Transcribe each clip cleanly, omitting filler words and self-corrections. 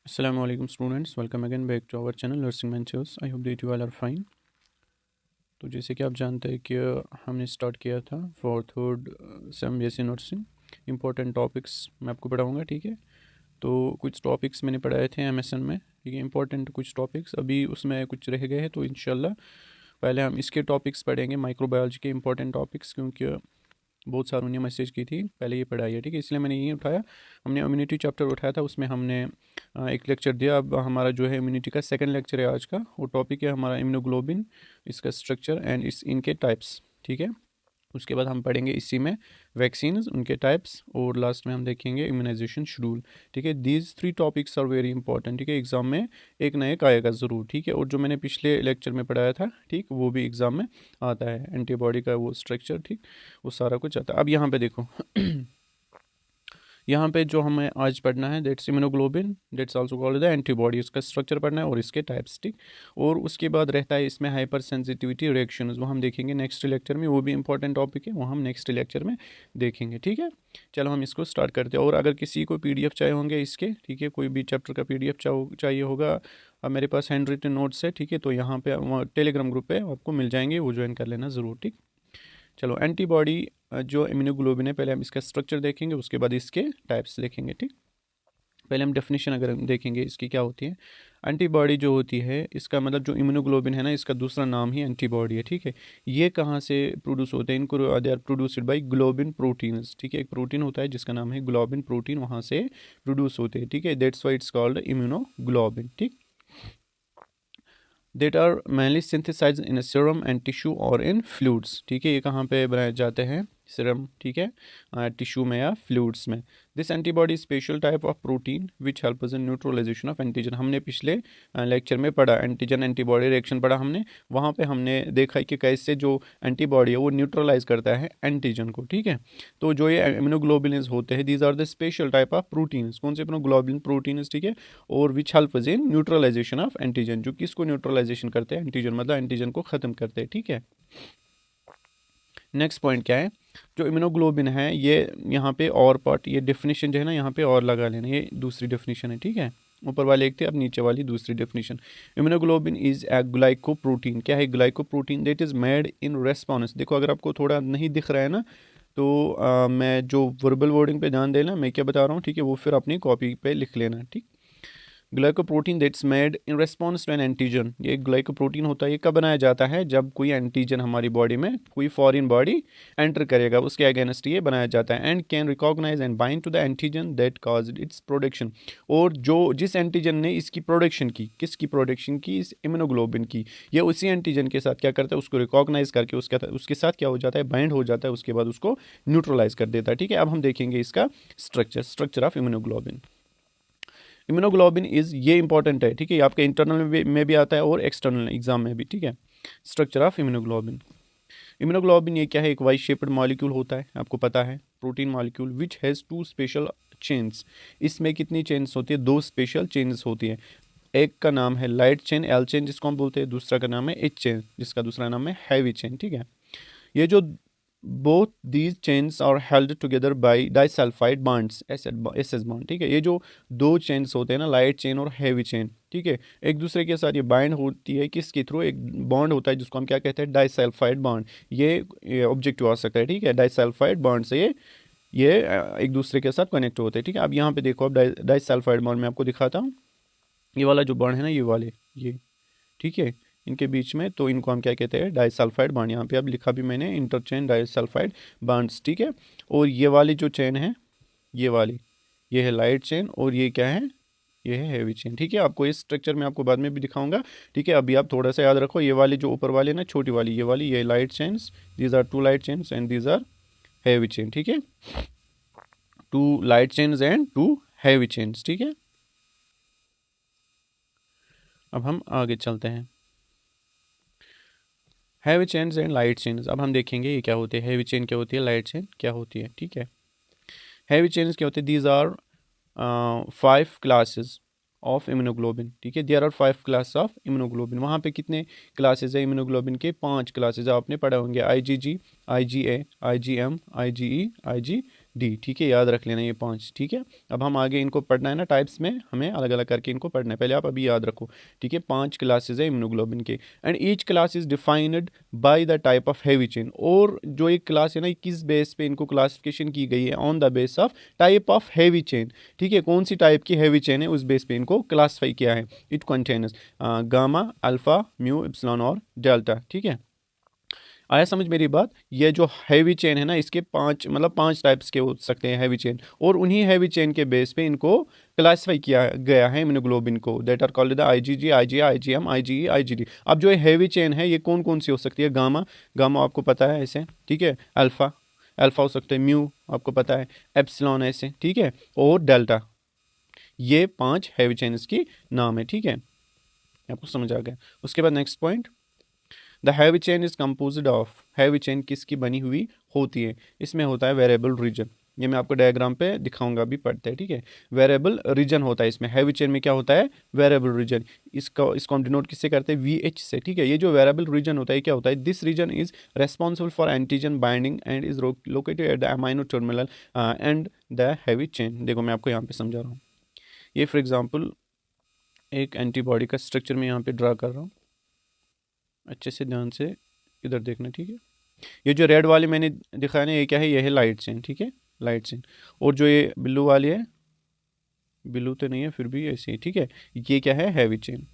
Assalamu alaikum students, welcome again back to our channel Nursing Ventures. I hope that you all are fine. तो जैसे कि आप जानते हैं कि हमने स्टार्ट किया था for third same BSc nursing important topics मैं आपको पढ़ाऊँगा, ठीक है। तो कुछ टॉपिक्स मैंने पढ़ाए थे MSN में, ठीक है। इंपॉर्टेंट कुछ टॉपिक्स अभी उसमें कुछ रह गए हैं, तो इंशाल्लाह पहले हम इसके टॉपिक्स पढ़ेंगे, माइक्रोबायोलॉजी के इंपॉर्टेंट टॉपिक्स, क्योंकि बहुत सारों ने मैसेज की थी पहले ये पढ़ाई है, ठीक है। इसलिए मैंने ये उठाया, हमने इम्यूनिटी चैप्टर उठाया था, उसमें हमने एक लेक्चर दिया। अब हमारा जो है इम्यूनिटी का सेकंड लेक्चर है आज का, वो टॉपिक है हमारा इम्यूनोग्लोबिन, इसका स्ट्रक्चर एंड इनके टाइप्स, ठीक है। उसके बाद हम पढ़ेंगे इसी में वैक्सीन्स, उनके टाइप्स, और लास्ट में हम देखेंगे इम्यूनाइजेशन शेड्यूल, ठीक है। These three topics are very important, ठीक है। एग्जाम में एक ना एक आएगा ज़रूर, ठीक है। और जो मैंने पिछले लेक्चर में पढ़ाया था, ठीक, वो भी एग्ज़ाम में आता है, एंटीबॉडी का वो स्ट्रक्चर, ठीक, वो सारा कुछ आता है। अब यहाँ पे देखो यहाँ पे जो हमें आज पढ़ना है, that's immunoglobulin, that's also called the antibody, इसका स्ट्रक्चर पढ़ना है और इसके टाइप्स, ठीक। और उसके बाद रहता है इसमें हाइपर सेंसिटिविटी रिएक्शंस, वो हम देखेंगे नेक्स्ट लेक्चर में, वो भी इंपॉर्टेंट टॉपिक है, वो हम नेक्स्ट लेक्चर में देखेंगे, ठीक है। चलो हम इसको स्टार्ट करते हैं। और अगर किसी को PDF चाहिए होंगे इसके, ठीक है, कोई भी चैप्टर का PDF चाहिए होगा, अब मेरे पास हैंड रिटन नोट्स है, ठीक है, तो यहाँ पे टेलीग्राम ग्रुप पे आपको मिल जाएंगे, वो ज्वाइन कर लेना ज़रूर, ठीक। चलो एंटीबॉडी जो इम्यूनोग्लोबिन है, पहले हम इसका स्ट्रक्चर देखेंगे, उसके बाद इसके टाइप्स देखेंगे, ठीक। पहले हम डेफिनेशन अगर हम देखेंगे इसकी क्या होती है। एंटीबॉडी जो होती है, इसका मतलब जो इम्यूनोग्लोबिन है ना, इसका दूसरा नाम ही एंटीबॉडी है, ठीक है। ये कहाँ से प्रोड्यूस होते हैं, इनको they are produced by globin proteins, ठीक है। एक प्रोटीन होता है जिसका नाम है ग्लोबिन प्रोटीन, वहाँ से प्रोड्यूस होते हैं, ठीक है। That's why it's called immunoglobulin, ठीक। That are mainly synthesized in a serum and tissue or in fluids, ठीक है। ये कहाँ पे बनाए जाते हैं, सीरम, ठीक है, टिश्यू में या फ्लूइड्स में। This antibody special type of protein which help in neutralisation of antigen, हमने पिछले लेक्चर में पढ़ा, एंटीजन एंटीबॉडी रिएक्शन पढ़ा हमने, वहाँ पे हमने देखा कि कैसे जो एंटीबॉडी है वो न्यूट्रलाइज करता है एंटीजन को, ठीक है। तो जो ये इम्यूनोग्लोबुलिन्स होते हैं, these are the special type of proteins, कौन से इम्यूनोग्लोबुलिन प्रोटीन्स, ठीक है। और which help in neutralisation of antigen, जो किसको न्यूट्रलाइजेशन करते हैं, एंटीजन, मतलब एंटीजन को ख़त्म करते हैं, ठीक है। नेक्स्ट पॉइंट क्या है, जो इम्यूनोग्लोबिन है, ये यहाँ पे और पार्ट, ये डेफिनेशन जो है ना, यहाँ पे और लगा लेना, ये दूसरी डेफिनेशन है, ठीक है। ऊपर वाले एक थे, अब नीचे वाली दूसरी definition. Immunoglobulin is a glycoprotein, क्या है glycoprotein, that is made in response. देखो अगर आपको थोड़ा नहीं दिख रहा है ना, तो मैं जो वर्बल वर्डिंग पे ध्यान देना, मैं क्या बता रहा हूँ, ठीक है, वो फिर अपनी कॉपी पे लिख लेना, ठीक। Glycoprotein that's made in response to an antigen, ये ग्लाइकोप्रोटीन होता है, ये कब बनाया जाता है, जब कोई एंटीजन हमारी बॉडी में, कोई फॉरेन बॉडी एंटर करेगा, उसके अगेंस्ट ये बनाया जाता है। And can recognise and bind to the antigen that caused its production, और जो जिस एंटीजन ने इसकी प्रोडक्शन की, किसकी प्रोडक्शन की, इस इम्यूनोग्लोबिन की, ये उसी एंटीजन के साथ क्या करता है, उसको रिकॉग्नाइज करके उसके साथ क्या हो जाता है, बाइंड हो जाता है, उसके बाद उसको न्यूट्रलाइज कर देता है, ठीक है। अब हम देखेंगे इसका structure of immunoglobulin. Immunoglobulin is, ये इंपॉर्टेंट है, ठीक है, आपके इंटरनल में भी आता है और एक्सटर्नल एग्जाम में भी, ठीक है। स्ट्रक्चर ऑफ इम्यूनोग्लोबिन, इम्यूनोग्लोबिन ये क्या है, एक वाई शेप्ड मॉलिक्यूल होता है, आपको पता है, protein molecule which has two special chains, इसमें कितनी चेन्स होती है, दो स्पेशल चेन्स होती हैं। एक का नाम है लाइट चेन, एल चेन जिसको हम बोलते हैं, दूसरा का नाम है एच चेन, जिसका दूसरा नाम है हैवी चेन, ठीक है। ये जो both these chains are held together by disulphide bonds, S bond, ठीक है। ये जो दो चेन्स होते हैं ना, लाइट चेन और हैवी चेन, ठीक है, एक दूसरे के साथ ये बाइंड होती है, किसके थ्रू, एक बॉन्ड होता है जिसको हम क्या कहते हैं, डाइसल्फाइड बॉन्ड। ये ऑब्जेक्टिव आ सकता है, ठीक है, डाइसल्फाइड बॉन्ड से ये एक दूसरे के साथ कनेक्ट होते हैं, ठीक है। अब यहाँ पे देखो, अब डाइसल्फाइड बॉन्ड मैं आपको दिखाता हूँ, ये वाला जो बॉन्ड है ना, ये वाले, ये, ठीक है, इनके बीच में, तो इनको हम क्या कहते हैं, डाइसल्फाइड बॉन्ड, यहाँ पे अब लिखा भी मैंने इंटरचेन डाइसल्फाइड बॉन्ड्स, ठीक है। और ये वाली जो चेन है, ये वाली, ये है लाइट चेन, और ये क्या है, ये है हैवी चेन, ठीक है। आपको इस स्ट्रक्चर में आपको बाद में भी दिखाऊंगा, ठीक है। अभी आप थोड़ा सा याद रखो, ये वाली जो ऊपर वाली ना, छोटी वाली, ये वाली, ये light chains, these are two light chains and these are heavy chain, ठीक है, two light chains and two heavy chains, ठीक है। अब हम आगे चलते हैं, heavy chains and light chains, अब हम देखेंगे ये क्या होते हैं, हैवी चेन क्या होती है, लाइट चेन क्या होती है, ठीक है। हैवी चेन्स क्या होते हैं, these are 5 classes of immunoglobin, ठीक है, there are 5 class of immunoglobin. वहाँ पे कितने क्लासेस है इम्यूनोग्लोबिन के, 5 क्लासेस आपने पढ़े होंगे, IgG, IgA, IgM, IgE, D, ठीक है, याद रख लेना ये 5, ठीक है। अब हम आगे इनको पढ़ना है ना, टाइप्स में हमें अलग अलग करके इनको पढ़ना है, पहले आप अभी याद रखो, ठीक है। 5 क्लासेज है इम्यूनोग्लोबिन के, and each class is defined by the type of heavy chain, और जो एक क्लास है ना, किस बेस पे इनको क्लासिफिकेशन की गई है, on the base of type of heavy chain, ठीक है, कौन सी टाइप की हैवी चेन है उस बेस पे इनको क्लासीफाई किया है। It contains gamma, alpha, mu, epsilon और डेल्टा, ठीक है। आया समझ मेरी बात। ये जो हैवी चेन है ना, इसके 5 टाइप्स के हो सकते हैं हैवी चेन, और उन्हीं हैवी चेन के बेस पे इनको क्लासिफाई किया गया है इम्यूनोग्लोबिन को, that are called the IgG, IgA, IgM, IgE, IgD। अब जो हैवी चेन है ये कौन कौन सी हो सकती है? गामा, गामा आपको पता है ऐसे, ठीक है, अल्फा, अल्फा हो सकता है, म्यू आपको पता है, एप्सिलॉन ऐसे, ठीक है, और डेल्टा। ये 5 हैवी चेन्स की नाम है, ठीक है, आपको समझ आ गया। उसके बाद next point, the heavy chain is composed of, heavy chain किसकी बनी हुई होती है? इसमें होता है वेरिएबल रीजन, ये मैं आपको डायग्राम पे दिखाऊंगा, अभी पढ़ते हैं, ठीक है। वेरिएबल रीजन होता है इसमें, हैवी चेन में क्या होता है? Variable region. इसको हम डिनोट किससे करते हैं? VH से, ठीक है। ये जो वेरिएबल रीजन होता है क्या होता है? This region is responsible for antigen binding and is located at the amino terminal end the heavy chain. देखो मैं आपको यहाँ पे समझा रहा हूँ, ये फॉर एग्जाम्पल एक एंटीबॉडी का स्ट्रक्चर मैं यहाँ पे ड्रा कर रहा हूँ, अच्छे से ध्यान से इधर देखना, ठीक है। ये जो रेड वाली मैंने दिखाया ना, ये क्या है? ये है लाइट चेन, ठीक है, लाइट चेन। और जो ये ब्लू वाली है, ब्लू तो नहीं है फिर भी ऐसे ही, ठीक है, ये क्या है? Heavy chain.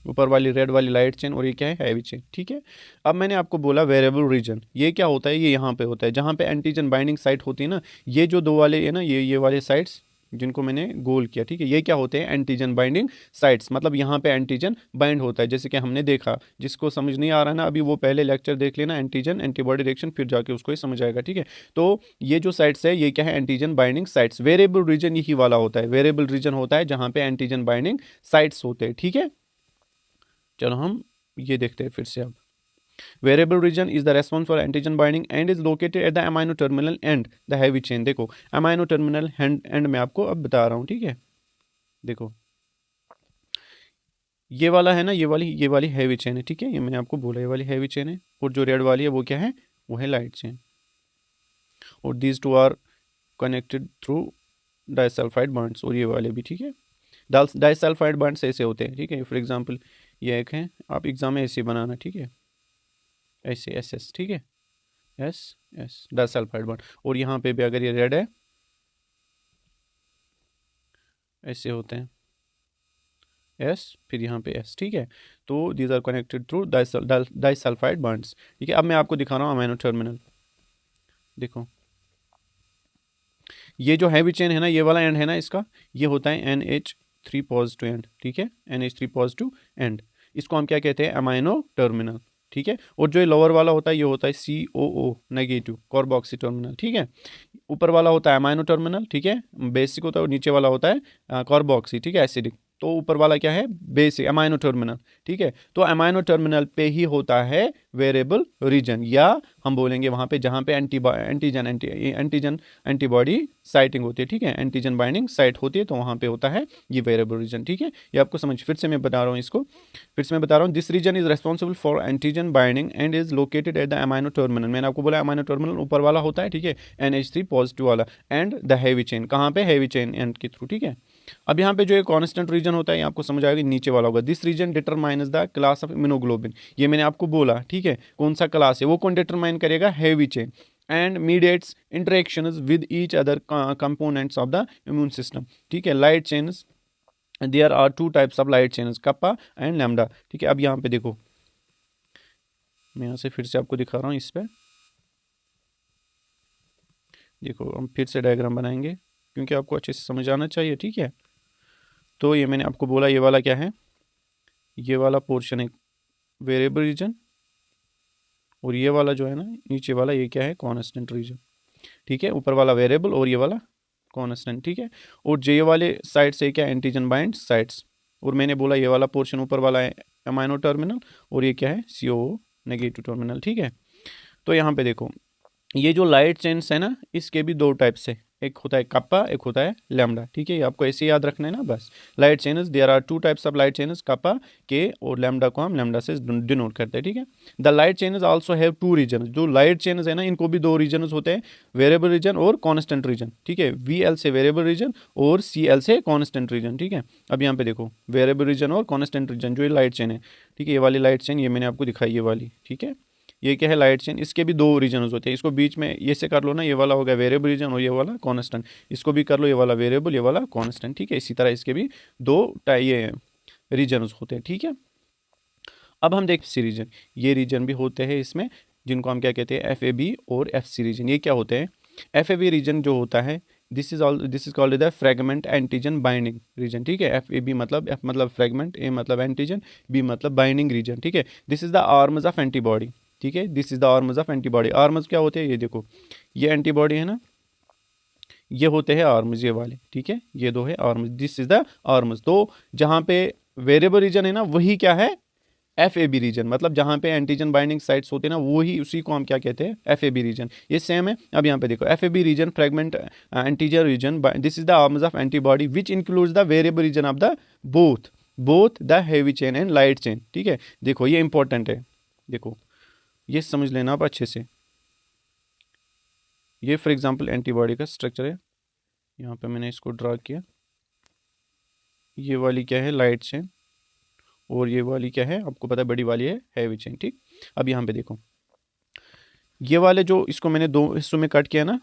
ऊपर वाली रेड वाली लाइट चेन, और ये क्या है? हैवी चेन, ठीक है। अब मैंने आपको बोला वेरिएबल रीजन, ये क्या होता है? ये यहाँ पे होता है जहाँ पे एंटीजन बाइंडिंग साइट होती है ना, ये जो 2 वाले है ना, ये वाले साइट्स जिनको मैंने गोल किया, ठीक है, ये क्या होते हैं? Antigen binding sites. मतलब यहाँ पे एंटीजन बाइंड होता है, जैसे कि हमने देखा, जिसको समझ नहीं आ रहा ना अभी, वो पहले लेक्चर देख लेना, एंटीजन एंटीबॉडी रिएक्शन, फिर जाके उसको ही समझ आएगा, ठीक है। तो ये जो साइट्स है, ये क्या है? Antigen binding sites. Variable region यही वाला होता है, वेरिएबल रीजन होता है जहाँ पे एंटीजन बाइंडिंग साइट्स होते हैं, ठीक है। चलो हम ये देखते हैं फिर से। अब variable region is the response for antigen binding and is located at the amino terminal end the heavy chain. देखो अमाइनो टर्मिनल एंड में आपको अब बता रहा हूँ, ठीक है। देखो ये वाला है ना, ये वाली हैवी चेन है, ठीक है, ये मैंने आपको बोला ये वाली हैवी चेन है, और जो रेड वाली है वो क्या है? वो है लाइट चेन, और these two are connected through disulphide bonds, और ये वाले भी, ठीक है। डाइसल्फाइड बॉन्ड्स ऐसे होते हैं, ठीक है। फॉर एग्जांपल ये एक है, आप एग्जाम में ऐसे बनाना, ठीक है, ऐसे SS, ठीक है, SS डाइसल्फाइड बॉन्ड। और यहाँ पे भी अगर ये रेड है, ऐसे होते हैं S, फिर यहाँ पे S, ठीक है। तो these are connected through disulphide bonds, ठीक है। अब मैं आपको दिखा रहा हूँ अमाइनो टर्मिनल। देखो ये जो हैवी चेन है ना, ये वाला एंड है ना इसका, ये होता है NH3 पॉजिटिव एंड, ठीक है, NH3 पॉजिटिव एंड। इसको हम क्या कहते हैं? अमाइनो टर्मिनल, ठीक है। और जो लोअर वाला होता है, ये होता है COO नेगेटिव, कार्बोक्सी टर्मिनल, ठीक है। ऊपर वाला होता है अमाइनो टर्मिनल, ठीक है, बेसिक होता है, और नीचे वाला होता है कार्बोक्सी, ठीक है, एसिडिक। तो ऊपर वाला क्या है? बेसिक अमाइनो टर्मिनल, ठीक है। तो अमाइनो टर्मिनल पे ही होता है वेरिएबल रीजन, या हम बोलेंगे वहाँ पे जहाँ पे एंटीजन एंटीबॉडी साइटिंग होती है, ठीक है, एंटीजन बाइंडिंग साइट होती है, तो वहाँ पे होता है ये वेरिएबल रीजन, ठीक है। ये आपको समझ, फिर से मैं बता रहा हूँ इसको, फिर से मैं बता रहा हूँ। This region is responsible for antigen binding and is located at the amino terminal. मैंने आपको बोला अमाइनो टर्मिनल ऊपर वाला होता है, ठीक है, NH3 पॉजिटिव वाला, एंड द हैवी चेन, कहाँ पे? हैवी चेन एंड के थ्रू, ठीक है। अब यहाँ पे जो एक कांस्टेंट रीजन होता है, ये आपको समझ आएगा, नीचे वाला होगा। This region determines the class of immunoglobin, ये मैंने आपको बोला, ठीक है, कौन सा क्लास है वो कौन डिटरमाइन करेगा? Heavy chain, and mediates interactions with each other components of the immune system, ठीक है। Light chains, there are 2 types of light chains, kappa and lambda, ठीक है। अब यहाँ पे देखो, मैं यहाँ से फिर से आपको दिखा रहा हूँ, इस पर देखो, हम फिर से डायग्राम बनाएंगे क्योंकि आपको अच्छे से समझ आना चाहिए, ठीक है। तो ये मैंने आपको बोला, ये वाला क्या है? ये वाला पोर्शन है वेरिएबल रीजन, और ये वाला जो है ना नीचे वाला, ये क्या है? कांस्टेंट रीजन, ठीक है। ऊपर वाला वेरिएबल और ये वाला कांस्टेंट, ठीक है। और जे वाले साइड से क्या? Antigen bind sites. और मैंने बोला ये वाला पोर्शन ऊपर वाला है अमाइनो टर्मिनल, और ये क्या है? COO नेगेटिव टर्मिनल, ठीक है। तो यहाँ पे देखो, ये जो लाइट चेन्स है ना, इसके भी 2 टाइप्स है, एक होता है कप्पा, एक होता है लैम्डा, ठीक है, ये आपको ऐसे याद रखना है ना बस। Light chains, there are two types of light chains, kappa के और लैम्डा को हम लैम्डा से डिनोट करते हैं, ठीक है। The light chains also have two region, जो लाइट चेन्स है ना इनको भी दो रीजन होते हैं, वेरिएबल रीजन और कॉन्स्टेंट रीजन, ठीक है। VL से वेरिएबल रीजन और CL से कॉन्स्टेंट रीजन, ठीक है। अब यहाँ पे देखो वेरिएबल रीजन और कॉन्स्टेंट रीजन, जो ये लाइट चेन है, ठीक है, ये वाली लाइट चेन ये मैंने आपको दिखाई, ये वाली, ठीक है। ये क्या है लाइट चेन, इसके भी दो रीजन होते हैं, इसको बीच में ये से कर लो ना, ये वाला हो गया वेरिएबल रीजन और ये वाला कांस्टेंट, इसको भी कर लो, ये वाला वेरिएबल, ये वाला कांस्टेंट, ठीक है। इसी तरह इसके भी दो ये रीजन होते हैं, ठीक है। अब हम देखते हैं रीजन, ये रीजन भी होते हैं इसमें, जिनको हम क्या कहते हैं FAB और FC रीजन। ये क्या होते हैं, FAB रीजन जो होता है, this is called the fragment antigen binding region, ठीक है। FAB मतलब F मतलब फ्रेगमेंट, A मतलब एंटीजन, B मतलब बाइंडिंग रीजन, ठीक है। This is the arms of antibody, ठीक है, this is the arms of antibody. Arms क्या होते हैं, ये देखो, ये एंटीबॉडी है ना, ये होते हैं आर्म्स, ये वाले, ठीक है, ये दो है arms, this is the arms. तो जहाँ पे वेरिएबल रीजन है ना वही क्या है FAB रीजन, मतलब जहाँ पे एंटीजन बाइंडिंग साइट्स होते हैं ना वही, उसी को हम क्या कहते हैं FAB रीजन, ये सेम है। अब यहाँ पे देखो FAB region fragment antigen region, this is the arms of antibody which includes the variable region of the both the heavy chain and light chain, ठीक है। देखो ये इंपॉर्टेंट है, देखो ये समझ लेना आप अच्छे से। ये फॉर एग्जांपल एंटीबॉडी का स्ट्रक्चर है, यहाँ पे मैंने इसको ड्रा किया, ये वाली क्या है लाइट चेन और ये वाली क्या है आपको पता है बड़ी वाली है हैवी चेन, ठीक। अब यहाँ पे देखो ये वाले जो इसको मैंने दो हिस्सों में कट किया ना,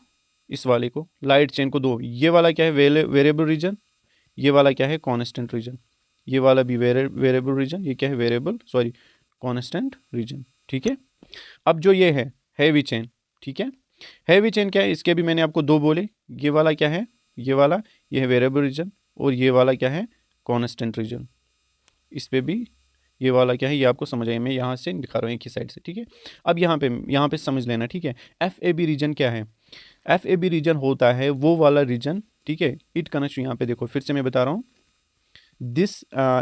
इस वाले को लाइट चेन को दो, ये वाला क्या है वेरिएबल रीजन, ये वाला क्या है कांस्टेंट रीजन, ये वाला भी वेरिएबल रीजन, ये क्या है वेरिएबल सॉरी कांस्टेंट रीजन, ठीक है। अब जो ये है हैवी चेन, ठीक है, हैवी चेन क्या है, इसके भी मैंने आपको दो बोले, ये वाला क्या है, ये वाला ये है वेरिएबल रीजन और ये वाला क्या है कांस्टेंट रीजन। इस पे भी ये वाला क्या है ये आपको समझ आए, मैं यहाँ से दिखा रहा हूँ एक ही साइड से, ठीक है। अब यहाँ पे समझ लेना, ठीक है। FAB रीजन क्या है, FAB रीजन होता है वो वाला रीजन, ठीक है। इट कनेक्ट, यहाँ पे देखो फिर से मैं बता रहा हूँ, this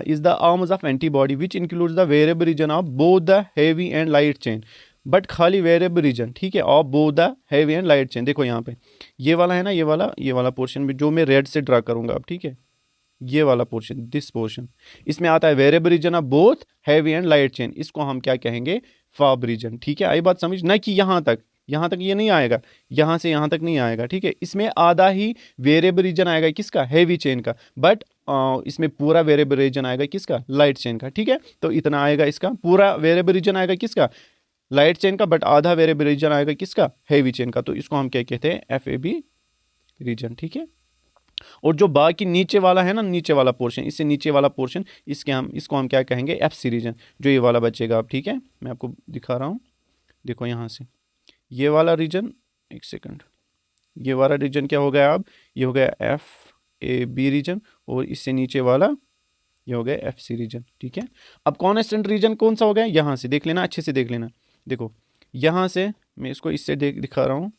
is the arms of antibody which includes the variable region of both the heavy and light chain, but खाली वेरिएबल रीजन, ठीक है, of both the heavy and light chain. देखो यहाँ पे ये वाला है ना, ये वाला पोर्शन भी जो मैं रेड से ड्रा करूंगा अब, ठीक है, ये वाला पोर्शन, दिस पोर्शन, इसमें आता है variable region of both heavy and light chain, इसको हम क्या कहेंगे FAB रीजन, ठीक है। आई बात समझ ना, कि यहाँ तक ये नहीं आएगा, यहाँ से यहाँ तक नहीं आएगा, ठीक है। इसमें आधा ही वेरिएबल रीजन आएगा किसका, हैवी चेन का, बट इसमें पूरा वेरिएबल रीजन आएगा किसका, लाइट चेन का, ठीक है। तो इतना आएगा इसका, पूरा वेरिएबल रीजन आएगा किसका, लाइट चेन का, बट आधा वेरिएबल रीजन आएगा किसका, हैवी चेन का। तो इसको हम क्या कहते हैं FAB रीजन, ठीक है। और जो बाकी नीचे वाला है ना, नीचे वाला पोर्शन, इससे नीचे वाला पोर्शन, इसको हम क्या कहेंगे FC रीजन, जो ये वाला बचेगा अब, ठीक है। मैं आपको दिखा रहा हूँ, देखो यहाँ से ये वाला रीजन, एक सेकंड, ये वाला रीजन क्या हो गया अब, ये हो गया FAB रीजन और इससे नीचे वाला ये हो गया FC रीजन, ठीक है। अब कांस्टेंट रीजन कौन सा हो गया, यहाँ से देख लेना, अच्छे से देख लेना, देखो यहाँ से मैं इसको इससे दिखा रहा हूँ,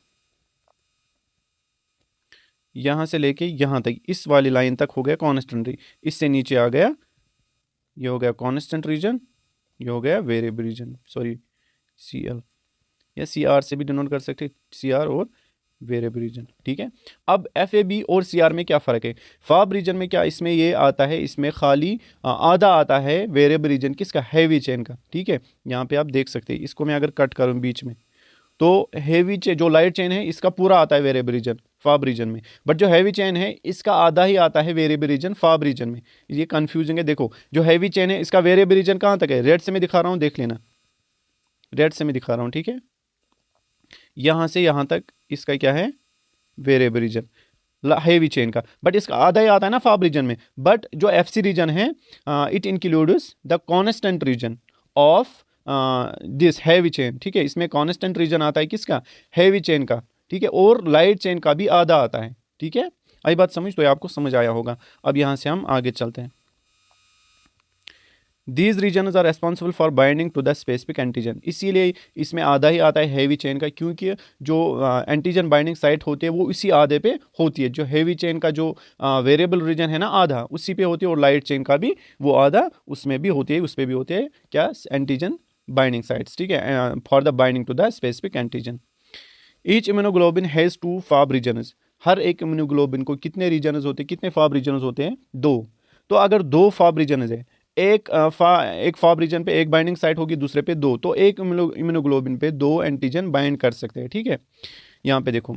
यहाँ से लेके यहाँ तक इस वाली लाइन तक हो गया कांस्टेंट रीजन, इससे नीचे आ गया ये हो गया कांस्टेंट रीजन, ये हो गया वेरिएबल रीजन, सॉरी CL या CR से भी डिनोट कर सकते, CR और वेरिएबल रीजन, ठीक है। अब FAB और CR में क्या फ़र्क है, FAB रीजन में क्या इसमें ये आता है, इसमें खाली आधा आता है वेरिएबल रीजन किसका, हैवी चेन का, ठीक है। यहाँ पे आप देख सकते हैं, इसको मैं अगर कट करूँ बीच में, तो हैवी चेन जो लाइट चेन है इसका पूरा आता है वेरिएबल रीजन FAB रीजन में, बट जो हैवी चेन है इसका आधा ही आता है वेरिएबल रीजन FAB रीजन में। ये कंफ्यूजिंग है, देखो जो हैवी चेन है इसका वेरिएबल रीजन कहाँ तक है, रेड से मैं दिखा रहा हूँ, देख लेना, रेड से मैं दिखा रहा हूँ, ठीक है। यहाँ से यहाँ तक इसका क्या है वेरिएबल रीजन हैवी चेन का, बट इसका आधा ही आता है ना FAB रीजन में। बट जो FC रीजन है it includes the constant region of this heavy chain, ठीक है। इसमें कांस्टेंट रीजन आता है किसका, हैवी चेन का, ठीक है, और लाइट चेन का भी आधा आता है, ठीक है। आई बात समझ, तो ये आपको समझ आया होगा। अब यहाँ से हम आगे चलते हैं। These regions are responsible for binding to the specific antigen, इसीलिए इसमें आधा ही आता है हैवी चेन का, क्योंकि जो एंटीजन बाइंडिंग साइट होती है वो इसी आधे पे होती है। जो हैवी चेन का जो वेरिएबल रीजन है ना आधा उसी पे होती है, और लाइट चेन का भी वो आधा उसमें भी होती है, उस पर भी होते हैं क्या एंटीजन बाइंडिंग साइट्स, ठीक है, for the binding to the specific antigen. Each immunoglobin has two FAB regions, हर एक इम्यूनोग्लोबिन को कितने रीजन्स होते हैं, कितने फॉब रीजन्स होते हैं, 2। तो अगर 2 फॉब रीजन्स है, एक फॉब रीजन पे एक बाइंडिंग साइट होगी, दूसरे पे 2, तो एक इम्यूनोग्लोबिन पे 2 एंटीजन बाइंड कर सकते हैं, ठीक है। यहाँ पे देखो,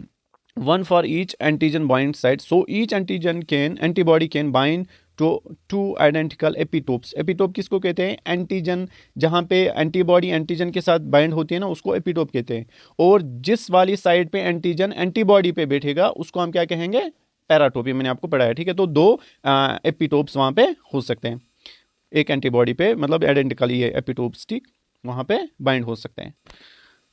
1 for each antigen bind site, so each antibody can bind to 2 identical epitopes। Epitope किसको कहते हैं, एंटीजन, जहाँ पे एंटीबॉडी एंटीजन के साथ बाइंड होती है ना, उसको एपिटोप कहते हैं। और जिस वाली साइड पे एंटीजन एंटीबॉडी पे बैठेगा उसको हम क्या कहेंगे, पैराटोप। ये मैंने आपको पढ़ाया, ठीक है। तो 2 एपिटोप्स वहाँ पे हो सकते हैं, एक एंटीबॉडी पे, मतलब आइडेंटिकली ये एपिटोप्स, ठीक, वहाँ पे बाइंड हो सकते हैं।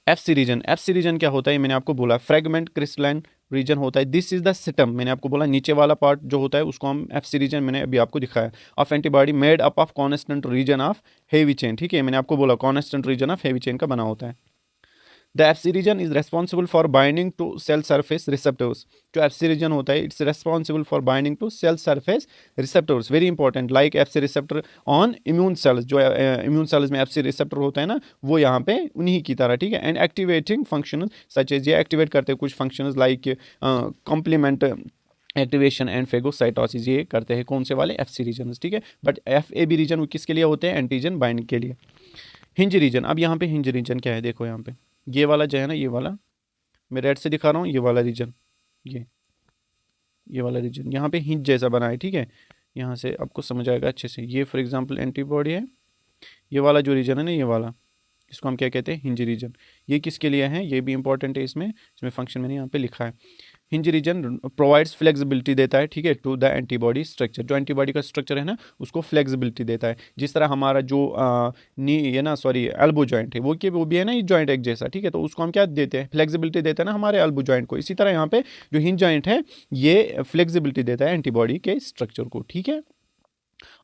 एफसी रीजन, एफसी रीजन क्या होता है, मैंने आपको बोला फ्रेगमेंट क्रिस्टलाइन रीजन होता है। दिस इज द सिटम, मैंने आपको बोला नीचे वाला पार्ट जो होता है उसको हम एफसी रीजन, मैंने अभी आपको दिखाया, of antibody made up of constant region of heavy chain, ठीक है। मैंने आपको बोला constant region of heavy chain का बना होता है। The FC region is responsible for binding to cell surface receptors. जो एफसी रीजन होता है, it's responsible for binding to cell surface receptors, very important, like FC receptor on immune cells. जो immune cells में FC receptor होता है ना, वो यहाँ पे उन्हीं की तरह, ठीक है। And activating function such as, ये एक्टिवेट करते हैं कुछ functions like complement activation and phagocytosis, ये करते हैं कौन से वाले, एफसी रीजन, ठीक है। But F A B region किसके लिए होते हैं, एंटीजन बाइंडिंग के लिए। हिंज रीजन, अब यहाँ पे हिंज रीजन क्या है, देखो यहाँ पे ये वाला जो है ना, ये वाला मैं रेड से दिखा रहा हूँ, ये वाला रीजन, ये वाला रीजन यहाँ पे हिंज जैसा बना है, ठीक है। यहाँ से आपको समझ आएगा अच्छे से। ये फॉर एग्जांपल एंटीबॉडी है, ये वाला जो रीजन है ना, ये वाला, इसको हम क्या कहते हैं, हिंज रीजन। ये किसके लिए है, ये भी इंपॉर्टेंट है, इसमें फंक्शन मैंने यहाँ पे लिखा है। हिंज रीजन प्रोवाइड्स फ्लेक्सिबिलिटी देता है, ठीक है, टू द एंटीबॉडी स्ट्रक्चर। जो एंटीबॉडी का स्ट्रक्चर है ना, उसको फ्लेक्सिबिलिटी देता है। जिस तरह हमारा जो नी ये ना, सॉरी, एल्बो जॉइंट है, वो भी है ना, ये जॉइंट एक जैसा, ठीक है। तो उसको हम क्या देते हैं, फ्लेक्सिबिलिटी देते हैं ना हमारे एल्बो जॉइंट को। इसी तरह यहाँ पे जो हिंज जॉइंट है, ये फ्लेक्सिबिलिटी देता है एंटीबॉडी के स्ट्रक्चर को, ठीक है।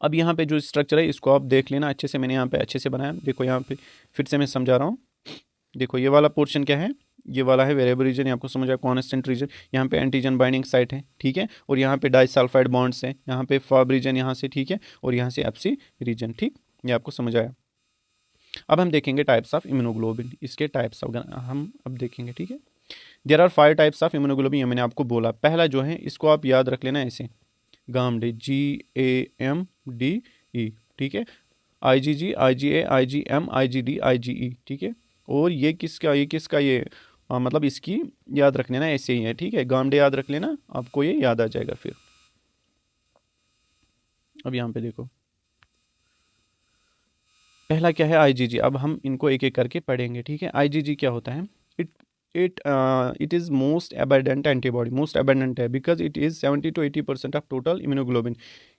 अब यहाँ पे जो स्ट्रक्चर है इसको आप देख लेना अच्छे से, मैंने यहाँ पे अच्छे से बनाया। देखो यहाँ पे फिर से मैं समझा रहा हूँ। देखो ये वाला पोर्शन क्या है, ये वाला है वेरिएबल रीजन, आपको समझ आया, कॉन्स्टेंट रीजन। यहाँ पे एंटीजन बाइंडिंग साइट है, ठीक है। और यहाँ पे डाइसल्फाइड बॉन्ड्स हैं, यहाँ पे फॉब रीजन यहाँ से, ठीक है। और यहाँ से एफसी रीजन, ठीक, ये आपको समझ आया। अब हम देखेंगे टाइप्स ऑफ इम्यूनोग्लोबिन, इसके टाइप्स हम अब देखेंगे, ठीक है। There are 5 types of immunoglobin, ये मैंने आपको बोला। पहला जो है इसको आप याद रख लेना ऐसे, गामडे, GAMDE, ठीक है। IgG, IgA, IgM, IgD, IgE, ठीक है। और ये किसका ये मतलब इसकी याद रख लेना ऐसे ही है, ठीक है। गामडे याद रख लेना, आपको ये याद आ जाएगा फिर। अब यहाँ पे देखो पहला क्या है, IgG। अब हम इनको एक एक करके पढ़ेंगे, ठीक है। IgG क्या होता है, it is most abundant antibody, most abundant है because it is 70 to 80% of total immunoglobulin.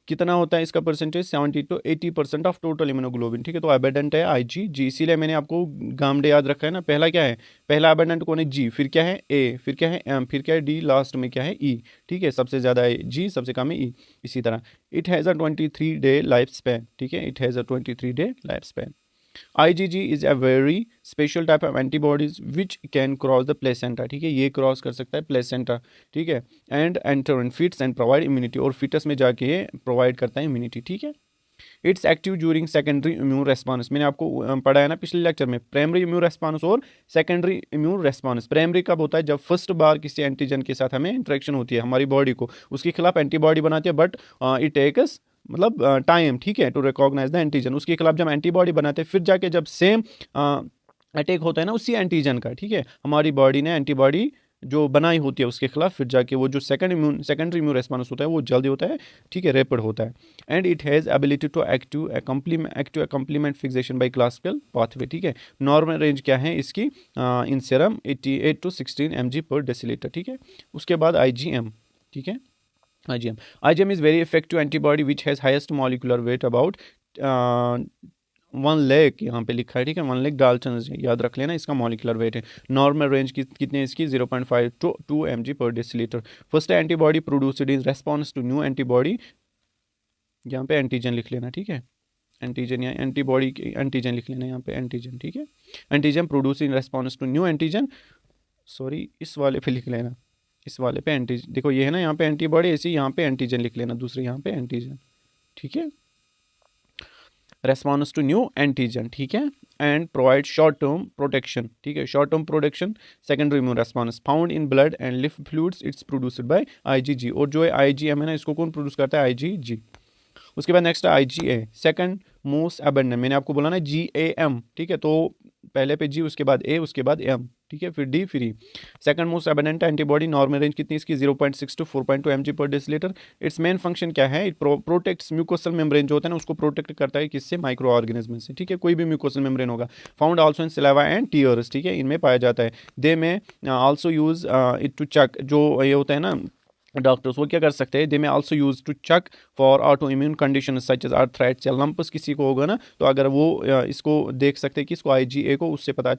कितना होता है इसका percentage, 70 to 80% of total immunoglobulin, ठीक है। तो एबंडेंट है IgG, इसीलिए मैंने आपको गामडे याद रखा है ना। पहला क्या है, पहला एबंडेंट कौन है, G, फिर क्या है A, फिर क्या है M, फिर क्या है D, लास्ट में क्या है E, ठीक है। सबसे ज़्यादा है G, सबसे कम है E। इसी तरह it has a 23 day life span, ठीक है, it has a 23 day life span. IgG is a very special type of antibodies which can cross the placenta, ठीक है, ये क्रॉस कर सकता है placenta, ठीक है, and enter in fetus and provide immunity, और fetus में जाके ये प्रोवाइड करता है immunity, ठीक है। It's active during secondary immune response, मैंने आपको पढ़ाया ना पिछले लेक्चर में, प्राइमरी इम्यून रेस्पॉन्स और सेकेंडरी इम्यून रेस्पॉन्स। प्राइमरी कब होता है, जब फर्स्ट बार किसी एंटीजन के साथ हमें इंटरेक्शन होती है, हमारी बॉडी को उसके खिलाफ एंटीबॉडी बनाती है, बट इट टेक्स मतलब टाइम, ठीक है, टू रिकॉग्नाइज द एंटीजन। उसके खिलाफ जब एंटीबॉडी बनाते हैं, फिर जाके जब सेम अटैक होता है ना उसी एंटीजन का, ठीक है, हमारी बॉडी ने एंटीबॉडी जो बनाई होती है उसके खिलाफ, फिर जाके वो जो सेकेंडरी इम्यून रेस्पॉन्स होता है वो जल्दी होता है, ठीक है, रैपिड होता है। And it has ability to active complement fixation by classical pathway, ठीक है। नॉर्मल रेंज क्या है इसकी इन सीरम 88 to 16 mg/dL, ठीक है। उसके बाद IgM, ठीक है, IgM is very effective antibody which has highest molecular weight about 1 lakh, यहाँ पे लिखा है, ठीक है, 1 lakh डाल्टन, याद रख लेना, इसका मॉलिकुलर वेट है। नॉर्मल रेंज कितने इसकी 0.5 to 2 mg/dL। First antibody produced in response to new antibody, यहाँ पे एंटीजन लिख लेना, ठीक है, एंटीजन या एंटीबॉडी एंटीजन लिख लेना यहाँ पे, एंटीजन, ठीक है। Antigen produce in response to new antigen, sorry इस वाले पे लिख लेना, इस वाले पे एंटीजन, देखो ये है ना यहाँ पे एंटीबॉडी, ऐसी यहाँ पे एंटीजन लिख लेना, दूसरे यहाँ पे एंटीजन, ठीक है। रेस्पॉन्स टू न्यू एंटीजन, ठीक है, and provide short term protection, ठीक है, short term protection, secondary immune response found in blood and lymph fluids, it's produced by IgG, और जो है आईजीएम है ना, इसको कौन प्रोड्यूस करता है, आईजीजी। उसके बाद नेक्स्ट है आईजीए, सेकंड मोस्ट अबंडेंट, मैंने आपको बोला ना जीएएम, ठीक है, तो पहले पे जी, उसके बाद ए, उसके बाद एम, ठीक है, फिर डी, फिर E. Second most abundant antibody, normal range कितनी इसकी 0.6 to 4.2 mg per decilitre. Its main function क्या है, इट प्रोटेक्ट्स म्यूकोसल मेम्ब्रेन जो होता है ना, उसको प्रोटेक्ट करता है किससे, माइक्रो ऑर्गेनिज्म से, ठीक है, कोई भी म्यूकोसल मेम्ब्रेन होगा। Found also in saliva and tears, ठीक है, इनमें पाया जाता है। They may also use it to check, जो ये होता है ना डॉक्टर्स, वो क्या कर सकते हैं, they may also use to check for auto immune condition such as arthritis या लंप्स, किसी को होगा ना, तो अगर वो इसको देख सकते हैं कि इसको आईजीए को, उससे पता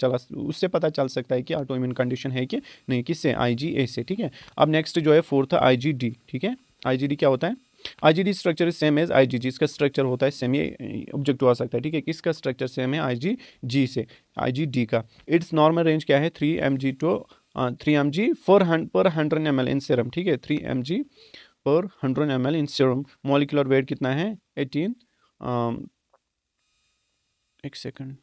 चल सकता है कि ऑटो इम्यून कंडीशन है कि नहीं, किससे, आईजीए से, ठीक है। अब नेक्स्ट जो है फोर्थ है आईजीडी, ठीक है, आईजीडी क्या होता है, IgD structure is same as IgG, इसका स्ट्रक्चर होता है सेम, ये ऑब्जेक्टिव आ सकता है, ठीक है, किसका स्ट्रक्चर सेम है, आईजीजी से, आईजीडी का। इट्स नॉर्मल रेंज क्या है, 3 mg टू 3 mg पर 100 ml इन सीरम, ठीक है, 3 mg पर 100 ml in serum. Molecular weight कितना है, 18, एक सेकंड,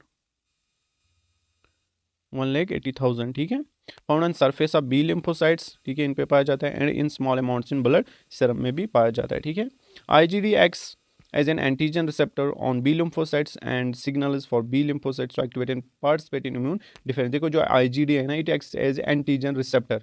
1,80,000, ठीक है। Found on surface of B lymphocytes, ठीक है, इन पे पाया जाता है, and in small amounts in blood, serum में भी पाया जाता है, ठीक है। IgD acts as an antigen receptor on B lymphocytes and signals for B lymphocytes to activate and participate in immune defense। देखो जो IgD है ना, it acts as antigen receptor,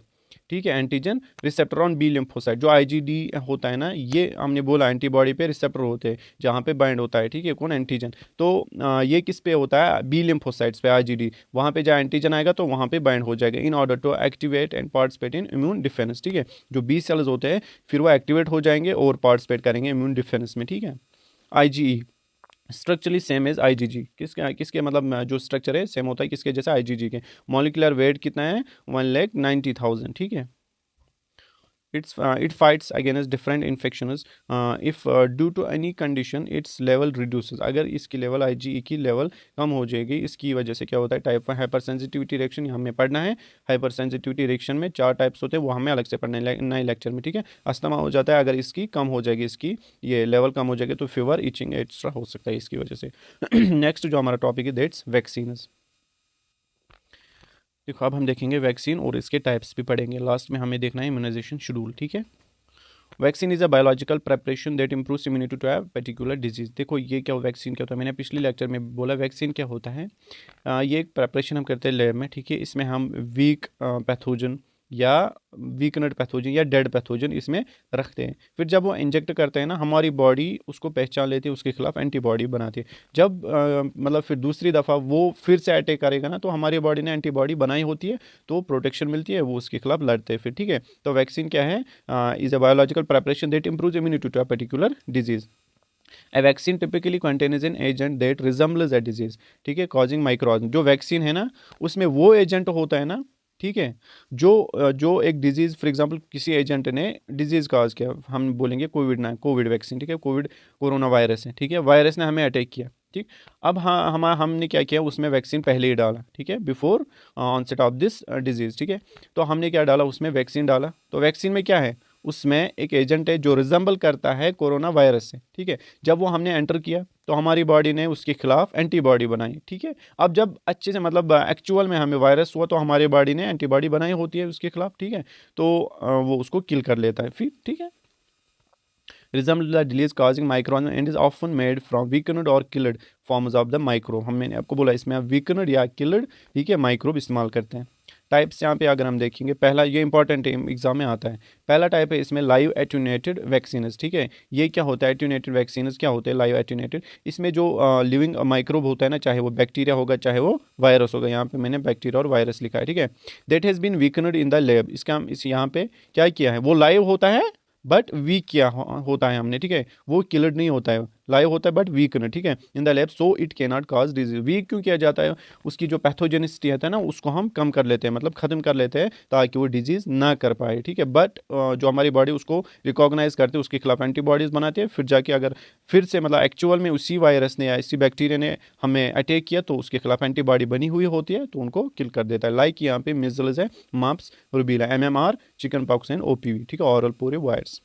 ठीक है, antigen receptor on B lymphocyte. जो IgD होता है ना, ये हमने बोला एंटीबॉडी पे रिसेप्टर होते हैं जहाँ पे बाइंड होता है, ठीक है, कौन, एंटीजन। तो ये किस पे होता है, बी लिम्फोसाइट्स पे, आईजीडी, वहाँ पे जहाँ एंटीजन आएगा तो वहाँ पे बाइंड हो जाएगा in order to activate and participate in immune defence, ठीक है। जो बी सेल्स होते हैं फिर वो एक्टिवेट हो जाएंगे और पार्टिसिपेट करेंगे इम्यून डिफेंस में, ठीक है। IgE structurally same as IgG, किसके मतलब जो स्ट्रक्चर है सेम होता है किसके जैसे, आईजीजी के। मॉलिक्यूलर वेट कितना है, 1,90,000, ठीक है। It fights against different infections if due to any condition its level reduces, अगर इसकी लेवल IgE की लेवल कम हो जाएगी, इसकी वजह से क्या होता है, टाइप 1 हाइपर सेंसिटिविटी रिएक्शन, ये हमें पढ़ना है। हाइपर सेंसिटिविटी रिएक्शन में 4 टाइप्स होते हैं, वो हमें अलग से पढ़ना है नए लेक्चर में, ठीक है। अस्थमा हो जाता है अगर इसकी कम हो जाएगी, इसकी ये लेवल कम हो जाएगी, तो फीवर, इचिंग एक्स्ट्रा हो सकता है इसकी वजह से। नेक्स्ट जो हमारा टॉपिक है दैट्स वैक्सीन। देखो अब हम देखेंगे वैक्सीन और इसके टाइप्स भी पढ़ेंगे, लास्ट में हमें देखना है इम्यूनाइजेशन शेड्यूल, ठीक है। Vaccine is a biological preparation that improves immunity to a particular disease. देखो ये क्या वैक्सीन क्या होता है, मैंने पिछले लेक्चर में बोला वैक्सीन क्या होता है। ये एक प्रेपरेशन हम करते हैं लैब में, ठीक है, इसमें हम वीक पैथोजन या वीकनेड पैथोजन या डेड पैथोजन इसमें रखते हैं, फिर जब वो इंजेक्ट करते हैं ना, हमारी बॉडी उसको पहचान लेती है, उसके खिलाफ एंटीबॉडी बनाती है। जब मतलब फिर दूसरी दफ़ा वो फिर से अटैक करेगा ना, तो हमारी बॉडी ने एंटीबॉडी बनाई होती है, तो प्रोटेक्शन मिलती है, वो उसके खिलाफ लड़ते हैं फिर, ठीक है। तो वैक्सीन क्या है, is a biological preparation that improves immunity to a particular disease. A vaccine typically contains an agent that resembles a disease, ठीक है, causing microorganism। जो वैक्सीन है ना, उसमें वो एजेंट होता है ना, ठीक है, जो एक डिजीज़, फॉर एग्जांपल किसी एजेंट ने डिजीज़ काज किया, हम बोलेंगे कोविड वैक्सीन, ठीक है, कोरोना वायरस है, ठीक है, वायरस ने हमें अटैक किया, ठीक। अब हाँ हमने क्या किया, उसमें वैक्सीन पहले ही डाला, ठीक है, before onset of this disease, ठीक है। तो हमने क्या डाला, उसमें वैक्सीन डाला। तो वैक्सीन में क्या है, उसमें एक एजेंट है जो रिजेंबल करता है कोरोना वायरस से, ठीक है। जब वो हमने एंटर किया तो हमारी बॉडी ने उसके खिलाफ एंटीबॉडी बनाई, ठीक है। अब जब अच्छे से मतलब एक्चुअल में हमें वायरस हुआ तो हमारी बॉडी ने एंटीबॉडी बनाई होती है उसके खिलाफ, ठीक है, तो वो उसको किल कर लेता है फिर, ठीक है। resemble the disease causing microorganism and is often made from weakened or killed forms of the microbe। मैंने आपको बोला इसमें आप weakened या killed, ठीक है, माइक्रोब इस्तेमाल करते हैं। टाइप्स यहाँ पे अगर हम देखेंगे, पहला ये इंपॉर्टेंट एग्जाम में आता है, पहला टाइप है इसमें लाइव एट्यूनेटेड वैक्सीन्स, ठीक है। ये क्या होता है, एट्यूनेटेड वैक्सीन्स क्या होते हैं, लाइव एट्यूनेटेड, इसमें जो लिविंग माइक्रोब होता है ना, चाहे वो बैक्टीरिया होगा चाहे वो वायरस होगा, यहाँ पे मैंने बैक्टीरिया और वायरस लिखा है, ठीक है। That has been weakened in the lab, इसका इस यहाँ पे क्या किया है, वो लाइव होता है बट वीक किया होता है हमने, ठीक है, वो किलड नहीं होता है, लाइव होता है बट वीक नहीं, ठीक है, in the lab, so it can not cause disease. Weak क्यों किया जाता है, उसकी जो पैथोजेनिसिटी है ना, उसको हम कम कर लेते हैं, मतलब ख़त्म कर लेते हैं ताकि वो डिजीज़ ना कर पाए, ठीक है। बट जो हमारी बॉडी उसको रिकॉग्नाइज करते है, उसके खिलाफ एंटीबॉडीज़ बनाती है, फिर जाके अगर फिर से मतलब एक्चुअल में उसी वायरस ने या इसी बैक्टीरिया ने हमें अटैक किया तो उसके खिलाफ एंटीबॉडी बनी हुई होती है, तो उनको किल कर देता है। लाइक यहाँ पे मिजल्स है, mumps, rubella, MMR, chicken pox and OPV, ठीक है, ऑरल पूरे वायरस।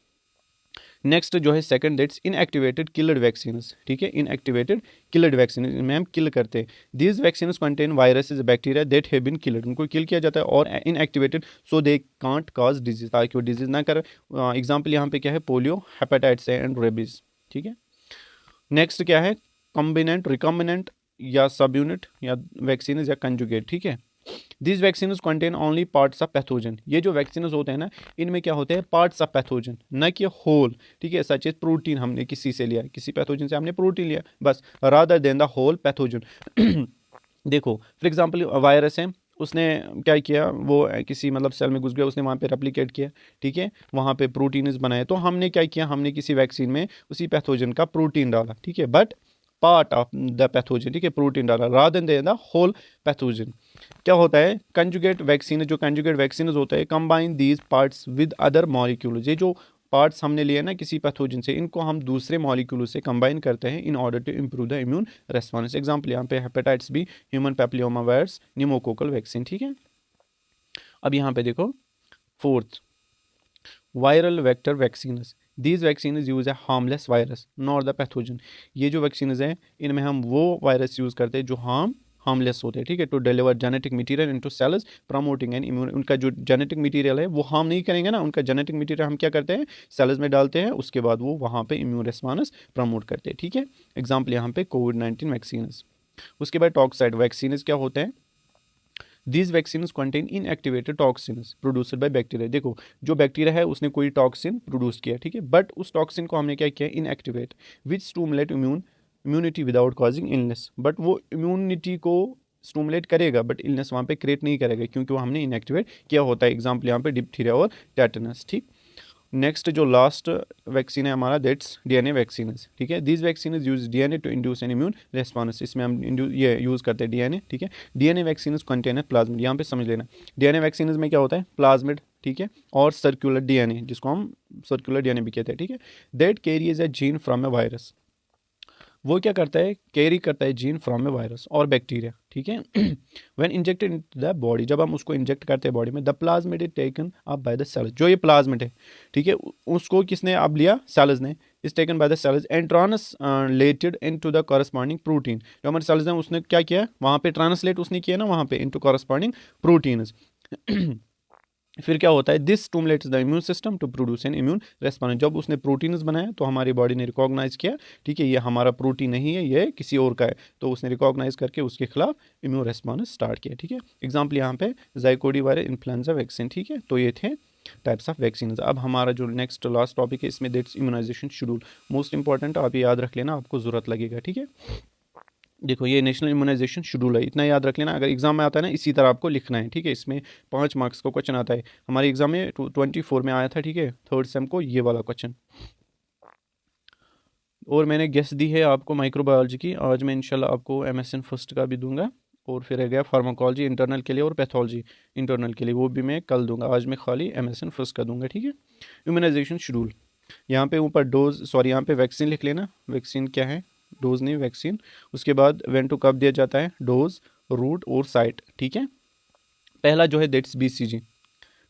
नेक्स्ट जो है second, that's inactivated killed vaccine, ठीक है, इनएक्टिवेटेड किल्ड वैक्सीन में हम किल करते हैं। These vaccine contain viruses bacteria that have been killed, उनको किल किया जाता है, और inactivated so they can't cause disease, ताकि वो डिजीज ना कर। एग्जाम्पल यहाँ पे क्या है, पोलियो, हेपेटाइटिस एंड रेबीज, ठीक है। नेक्स्ट क्या है, कॉम्बिनेंट, रिकॉम्बिनेंट या सब यूनिट या वैक्सीन या कंजुगेट, ठीक है। This vaccine contain only parts of pathogen, ये जो वैक्सीन होते हैं ना, इनमें क्या होते हैं, पार्ट्स ऑफ पैथोजन, न कि होल, ठीक है। सच एज प्रोटीन हमने किसी से लिया, किसी पैथोजन से हमने प्रोटीन लिया बस, rather than the whole pathogen. देखो फॉर एग्जांपल वायरस है, उसने क्या किया, वो किसी मतलब सेल में घुस गया, उसने वहाँ पे रेप्लिकेट किया, ठीक है, वहाँ पे प्रोटीन्स बनाए, तो हमने क्या किया, हमने किसी वैक्सीन में उसी पैथोजन का प्रोटीन डाला, ठीक है, but part of the pathogen, ठीक है, प्रोटीन डाला, rather than the whole pathogen. क्या होता है, कंजुगेट वैक्सीन, जो कंजुगेट वैक्सीन होता है, combine these parts with other molecules, ये जो पार्ट्स हमने लिए ना किसी पैथोजन से, इनको हम दूसरे मॉलिक्यूल से कंबाइन करते हैं in order to improve the immune response. Example यहाँ पे hepatitis B, human papilloma virus, pneumococcal vaccine, ठीक है। अब यहाँ पे देखो fourth, viral vector vaccine, these vaccine use है harmless virus not the pathogen, ये जो वैक्सीन हैं इनमें हम वो वायरस यूज़ करते हैं जो हार्मलेस होते हैं, ठीक है, to deliver genetic material into cells promoting an immune, उनका जो जेनेटिक मटीरियल है वो हार्म नहीं करेंगे ना, उनका जेनेटिक मटीरियल हम क्या करते हैं, सेल्स में डालते हैं, उसके बाद वो वहाँ पे इम्यून रिस्पॉन्स प्रमोट करते हैं, ठीक है। एग्जाम्पल यहाँ पे कोविड-19 वैक्सीन। उसके बाद टॉक्साइड वैक्सीन क्या होते हैं, these vaccine contain inactivated toxin produced by bacteria, देखो जो बैक्टीरिया है उसने कोई टॉक्सिन प्रोड्यूस किया, ठीक है, बट उस टॉक्सिन को हमने क्या किया, inactivate, which stimulate immunity without causing illness, but वो इम्यूनिटी को स्टूमुलेट करेगा बट इलनेस वहाँ पे क्रिएट नहीं करेगा, क्योंकि वो हमने इनएक्टिवेट किया होता है। एग्जाम्पल यहाँ पे डिप्थीरिया और टेटनस, ठीक। नेक्स्ट जो लास्ट वैक्सीन है हमारा, दैट्स डीएनए वैक्सीन, ठीक है। These vaccine use DNA to induce an immune response, इसमें हम ये यूज़ करते हैं डीएनए, ठीक है। डीएनए वैक्सीन कंटेन प्लाज्मिड, यहाँ पे समझ लेना, डीएनए वैक्सीन में क्या होता है, प्लाज्मिड, ठीक है, और सर्कुलर डीएनए, जिसको हम सर्कुलर डीएनए भी कहते हैं, ठीक है। That carries a gene from a virus, वो क्या करता है, कैरी करता है जीन फ्रॉम ए वायरस और बैक्टीरिया, ठीक है। When injected in the body, जब हम उसको इंजेक्ट करते हैं बॉडी में, the plasmid is taken up by the cells, जो ये प्लाज्मिड है, ठीक है, उसको किसने अब लिया, सेल्स ने, is taken by the cells and translated into the corresponding protein, जो हमारे सेल्स हैं उसने क्या किया, वहाँ पे ट्रांसलेट उसने किया ना वहाँ पे इनटू कॉरस्पॉन्डिंग प्रोटीन्स। फिर क्या होता है, this stimulates the immune system to produce an immune response, जब उसने प्रोटीन्स बनाया तो हमारी बॉडी ने रिकॉग्नाइज किया, ठीक है, ये हमारा प्रोटीन नहीं है, ये किसी और का है, तो उसने रिकॉग्नाइज करके उसके खिलाफ इम्यून रेस्पॉन्स स्टार्ट किया, ठीक है। एग्जाम्पल यहाँ पे जाइकोडी वायरस इन्फ्लुएंजा वैक्सीन, ठीक है, तो ये थे टाइप्स ऑफ वैक्सीन। अब हमारा जो नेक्स्ट लास्ट टॉपिक है इसमें that's immunization schedule, most important, आप याद रख लेना, आपको जरूरत लगेगा, ठीक है। देखो ये नेशनल इम्यूनाइजेशन शेड्यूल है, इतना याद रख लेना, अगर एग्जाम में आता है ना इसी तरह आपको लिखना है, ठीक है। इसमें 5 मार्क्स का क्वेश्चन आता है, हमारे एग्जाम में 24 में आया था, ठीक है, थर्ड सेम को ये वाला क्वेश्चन। और मैंने गेस दी है आपको माइक्रोबायोलॉजी की, आज मैं इंशाल्लाह आपको MSN फर्स्ट का भी दूंगा, और फिर रह गया फार्माकोलॉजी इंटरनल के लिए और पैथोलॉजी इंटरनल के लिए, वो भी मैं कल दूंगा, आज मैं खाली MSN फर्स्ट का दूंगा, ठीक है। इम्यूनाइजेशन शेड्यूल, यहाँ पे ऊपर डोज, सॉरी यहाँ पे वैक्सीन लिख लेना, वैक्सीन क्या है, डोज नहीं वैक्सीन। उसके बाद वेन टू कब दिया जाता है, डोज, रूट और साइट, ठीक है। पहला जो है दैट्स BCG,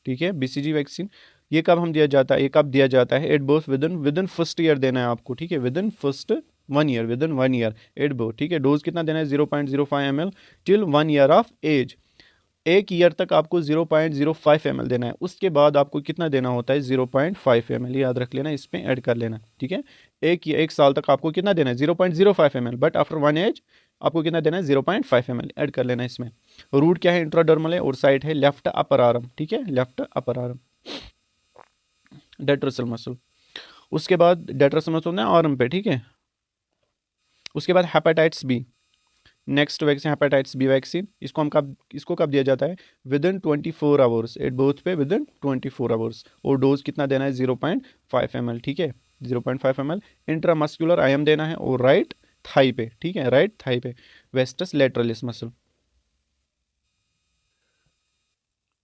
ठीक है, BCG वैक्सीन, ये कब हम दिया जाता है, ये कब दिया जाता है, at birth, within first year देना है आपको, ठीक है, within first 1 year, within 1 year at birth, ठीक है। डोज कितना देना है, 0.05 ml till 1 year of age, 1 year तक आपको 0.05 ml देना है, उसके बाद आपको कितना देना होता है, 0.5 ml, याद रख लेना, इसमें ऐड कर लेना, ठीक है। एक साल तक आपको कितना देना है, 0.05 ml, बट आफ्टर 1 एज आपको कितना देना है, 0.5 ml ऐड कर लेना इसमें। रूट क्या है, इंट्राडर्मल है, और साइड है लेफ्ट अपर आर्म, ठीक है, लेफ्ट अपर आर्म, डेट्रोसल मसल। उसके बाद डेट्रोसल मसल ना आर्म पे, ठीक है। उसके बाद hepatitis B, next vaccine hepatitis B vaccine, इसको कब दिया जाता है, within 24 hours at birth पे, विद इन 24 आवर्स, और डोज कितना देना है, 0.5 ml, ठीक है, 0.5 ml इंट्रामस्कुलर IM देना है, और राइट थाई पे, ठीक है, राइट थाई पे, वेस्टस लेटरलिस मसल।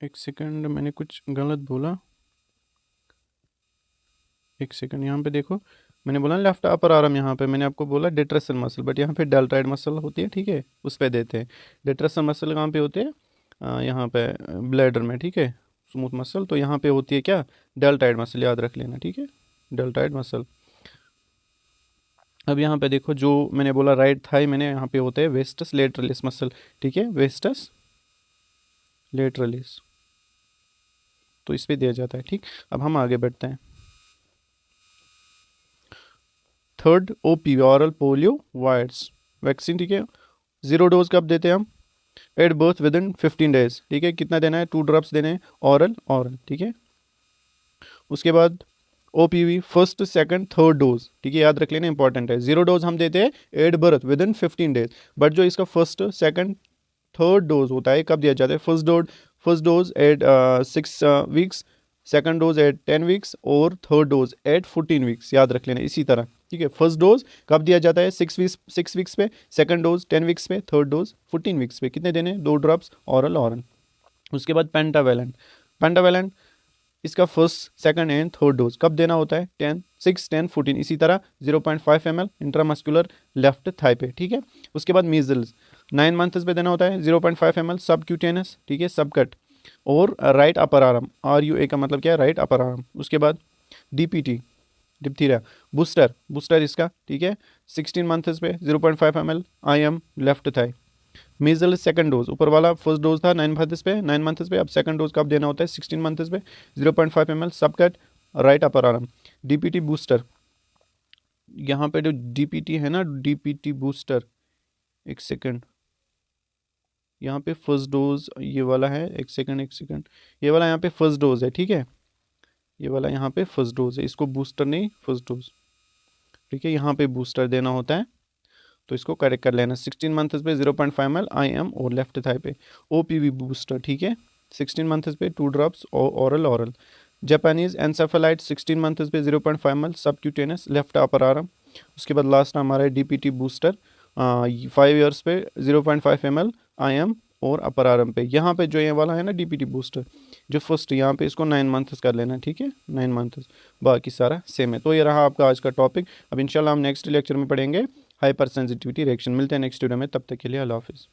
एक सेकंड, मैंने कुछ गलत बोला, एक सेकंड, यहाँ पे देखो, मैंने बोला लेफ्ट अपर आर्म, यहाँ पे मैंने आपको बोला डेट्रेसल मसल, बट यहाँ पे डेल्टाइड मसल होती है, ठीक है, उस पर देते हैं। डेट्रेसल मसल कहाँ पे होते हैं, यहाँ पे ब्लैडर में, ठीक है, स्मूथ मसल, तो यहाँ पे होती है क्या, डेल्टाइड मसल, याद रख लेना, ठीक है, डेल्टॉइड मसल। अब यहाँ पे देखो जो मैंने बोला राइट थाई मैंने यहाँ पे होता है वेस्टस लेटरलिस मसल, ठीक है, वेस्टस लेटरलिस, तो इस पे दिया जाता है। ठीक, अब हम आगे बढ़ते हैं। Third OP oral polio virus vaccine, ठीक है, 0 डोज कब देते हैं हम, at birth within 15 days, ठीक है, कितना देना है, 2 ड्रॉप्स देने हैं, ऑरल, ठीक है। उसके बाद OPV first second third dose, ठीक है, याद रख लेना, इंपॉर्टेंट है। 0 डोज हम देते हैं eight birth within 15 days, but जो इसका फर्स्ट सेकंड थर्ड डोज होता है कब दिया जाता है, first dose at 6 weeks, second dose at 10 weeks और थर्ड डोज एट 14 वीक्स, याद रख लेना इसी तरह, ठीक है। फर्स्ट डोज कब दिया जाता है, 6 वीक्स पे, सेकंड डोज 10 वीक्स पे, थर्ड डोज 14 वीक्स पे, कितने देने, 2 ड्रॉप्स ऑरल। उसके बाद पेंटावेलेंट इसका first second and third dose कब देना होता है, 6 10 14, इसी तरह 0.5 ml इंट्रामस्कुलर लेफ्ट थाई पे, ठीक है। उसके बाद मीजल्स 9 मंथ्स पे देना होता है 0.5 ml सबक्यूटेनस, ठीक है, सबकट, और राइट अपर आर्म, RUA का मतलब क्या है, राइट अपर आर्म। उसके बाद DPT डिप्थीरिया बूस्टर इसका, ठीक है, 16 मंथ्स पे 0.5 ml IM left thigh. Measle second dose, ऊपर वाला फर्स्ट डोज था 9 मंथ्स पे, अब सेकंड डोज कब देना होता है, 16 मंथ्स पे, 0.5 ml subcut, right upper arm. DPT booster, यहाँ पे जो DPT है ना, DPT बूस्टर, एक सेकंड, यहाँ पे फर्स्ट डोज ये वाला है, एक सेकंड, ये वाला यहाँ पे फर्स्ट डोज है, ठीक है, ये वाला यहाँ पे फर्स्ट डोज है, इसको बूस्टर नहीं फर्स्ट डोज, ठीक है, यहाँ पे बूस्टर देना होता है, तो इसको करेक्ट कर लेना। 16 मंथ्स पे 0.5 ml IM और लेफ्ट थाई पे। OPV बूस्टर, ठीक है, 16 मंथ्स पे 2 ड्रॉप्स ऑरल। जापानीज एनसेफेलाइट 16 मंथ्स पे 0.5 ml subcutaneous left upper arm. उसके बाद लास्ट हमारा है DPT बूस्टर 5 ईयर्स पे 0.5 ml IM और अपर आर्म पे। यहाँ पे जो ये वाला है ना DPT बूस्टर, जो फर्स्ट यहाँ पे इसको 9 मंथ्स कर लेना, ठीक है, 9 मंथ्स, बाकी सारा सेम है। तो ये रहा आपका आज का टॉपिक। अब इंशाल्लाह हम नेक्स्ट लेक्चर में पढ़ेंगे हाइपर सेंसिटिविटी रिएक्शन। मिलते हैं नेक्स्ट वीडियो में, तब तक के लिए अल्लाह हाफिज़।